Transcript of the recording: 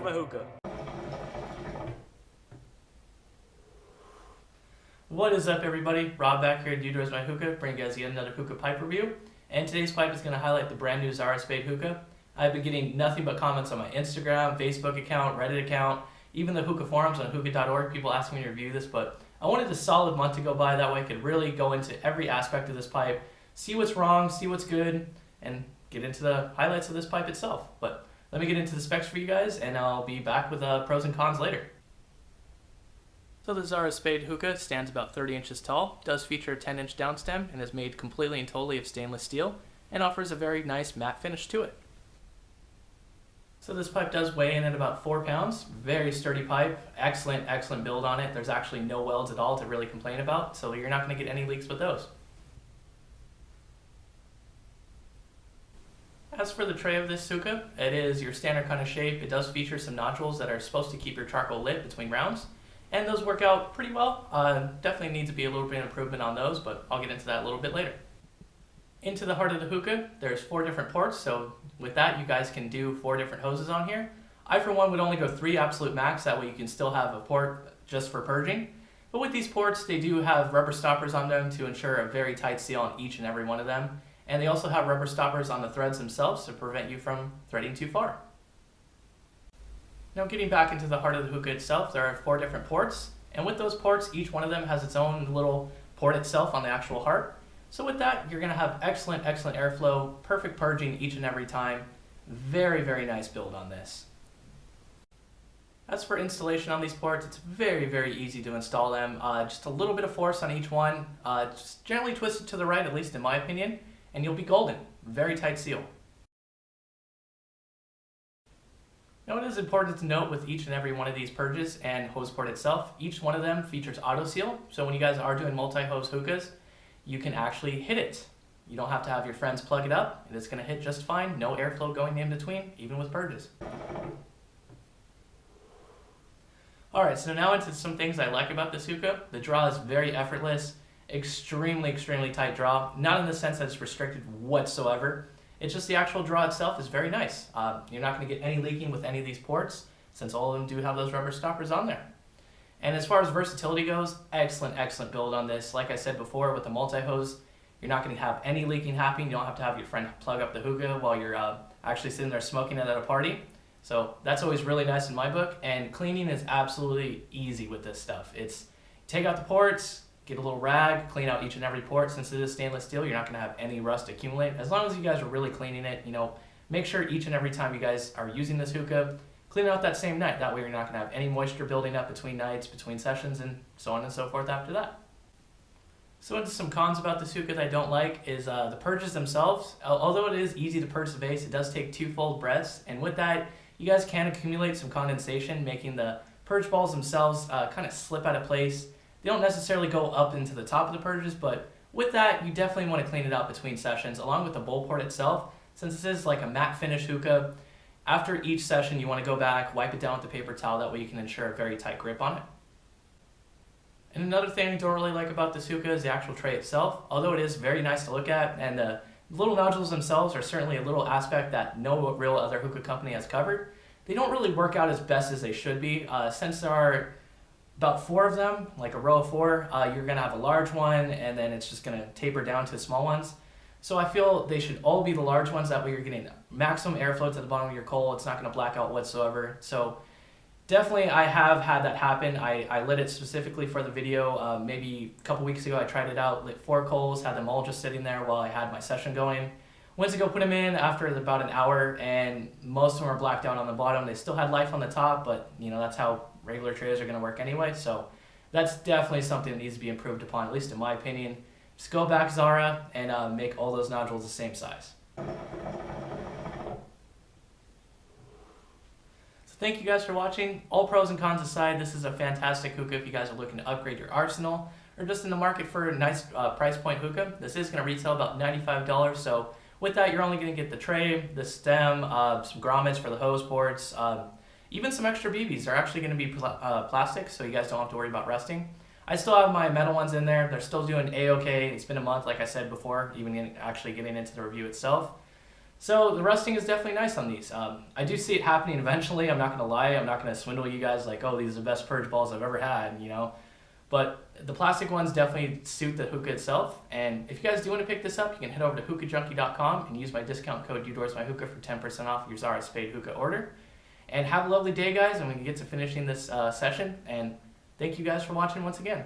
my hookah. What is up, everybody? Rob back here at DudeWhere'sMyHookah, bringing you guys yet another hookah pipe review. And today's pipe is going to highlight the brand new Zahrah Spade hookah. I've been getting nothing but comments on my Instagram, Facebook account, Reddit account, even the hookah forums on hookah.org, people asking me to review this, but I wanted a solid month to go by. That way I could really go into every aspect of this pipe, see what's wrong, see what's good, and get into the highlights of this pipe itself. But let me get into the specs for you guys, and I'll be back with pros and cons later. So the Zahrah Spade hookah stands about 30 inches tall, does feature a 10-inch downstem, and is made completely and totally of stainless steel, and offers a very nice matte finish to it. So this pipe does weigh in at about 4 pounds, very sturdy pipe, excellent build on it. There's actually no welds at all to really complain about, so you're not going to get any leaks with those. As for the tray of this hookah, it is your standard kind of shape. It does feature some nodules that are supposed to keep your charcoal lit between rounds, and those work out pretty well. Definitely needs to be a little bit of improvement on those, but I'll get into that a little bit later. Into the heart of the hookah, there's 4 different ports, so with that you guys can do 4 different hoses on here. I for one would only go 3 absolute max, that way you can still have a port just for purging. But with these ports, they do have rubber stoppers on them to ensure a very tight seal on each and every one of them. And they also have rubber stoppers on the threads themselves to prevent you from threading too far. Now getting back into the heart of the hookah itself, there are 4 different ports, and with those ports, each one of them has its own little port itself on the actual heart. So with that, you're going to have excellent airflow, perfect purging each and every time. Very nice build on this. As for installation on these ports, it's very easy to install them. Just a little bit of force on each one, just gently twist it to the right, at least in my opinion, and you'll be golden. Very tight seal. Now it is important to note with each and every one of these purges and hose port itself, each one of them features auto seal. So when you guys are doing multi-hose hookahs, you can actually hit it. You don't have to have your friends plug it up, and it's going to hit just fine. No airflow going in between, even with purges. Alright, so now into some things I like about this hookah. The draw is very effortless, extremely tight draw. Not in the sense that it's restricted whatsoever. It's just the actual draw itself is very nice. You're not going to get any leaking with any of these ports, since all of them do have those rubber stoppers on there. And as far as versatility goes, excellent build on this. Like I said before, with the multi-hose, you're not going to have any leaking happening. You don't have to have your friend plug up the hookah while you're actually sitting there smoking it at a party. So that's always really nice in my book. And cleaning is absolutely easy with this stuff. It's take out the ports, get a little rag, clean out each and every port. Since it is stainless steel, you're not going to have any rust accumulate. As long as you guys are really cleaning it, make sure each and every time you guys are using this hookah, clean it out that same night. That way you're not going to have any moisture building up between nights, between sessions, and so on and so forth after that. So into some cons about this hookah that I don't like is the purges themselves. Although it is easy to purge the base, it does take 2-fold breaths, and with that, you guys can accumulate some condensation, making the purge balls themselves kind of slip out of place. They don't necessarily go up into the top of the purges, but with that, you definitely want to clean it out between sessions, along with the bowl port itself. Since this is like a matte finish hookah, after each session, you want to go back, wipe it down with the paper towel. That way you can ensure a very tight grip on it. And another thing I don't really like about this hookah is the actual tray itself. Although it is very nice to look at, and the little nodules themselves are certainly a little aspect that no real other hookah company has covered. They don't really work out as best as they should be. Since there are about 4 of them, like a row of 4, you're going to have a large one, and then it's just going to taper down to small ones. So I feel they should all be the large ones. That way you're getting maximum airflow to the bottom of your coal. It's not going to black out whatsoever. So definitely I have had that happen. I lit it specifically for the video. Maybe a couple weeks ago I tried it out, lit 4 coals, had them all just sitting there while I had my session going. Went to go put them in after about an hour, and most of them are blacked out on the bottom. They still had life on the top, but that's how regular trays are going to work anyway. So that's definitely something that needs to be improved upon, at least in my opinion. Just go back, Zahrah, and make all those nodules the same size. So thank you guys for watching. All pros and cons aside, this is a fantastic hookah if you guys are looking to upgrade your arsenal or just in the market for a nice price point hookah. This is going to retail about $95, so with that you're only going to get the tray, the stem, some grommets for the hose ports, even some extra BBs. They're actually going to be plastic, so you guys don't have to worry about rusting. I still have my metal ones in there. They're still doing A-okay. It's been a month, like I said before, even actually getting into the review itself. So the rusting is definitely nice on these. I do see it happening eventually. I'm not going to lie. I'm not going to swindle you guys like, oh, these are the best purge balls I've ever had, you know. But the plastic ones definitely suit the hookah itself. And if you guys do want to pick this up, you can head over to hookahjunkie.com and use my discount code DudeWhere'sMyHookah for 10% off your Zahrah Spade hookah order. And have a lovely day, guys, and we can get to finishing this session. And thank you guys for watching once again.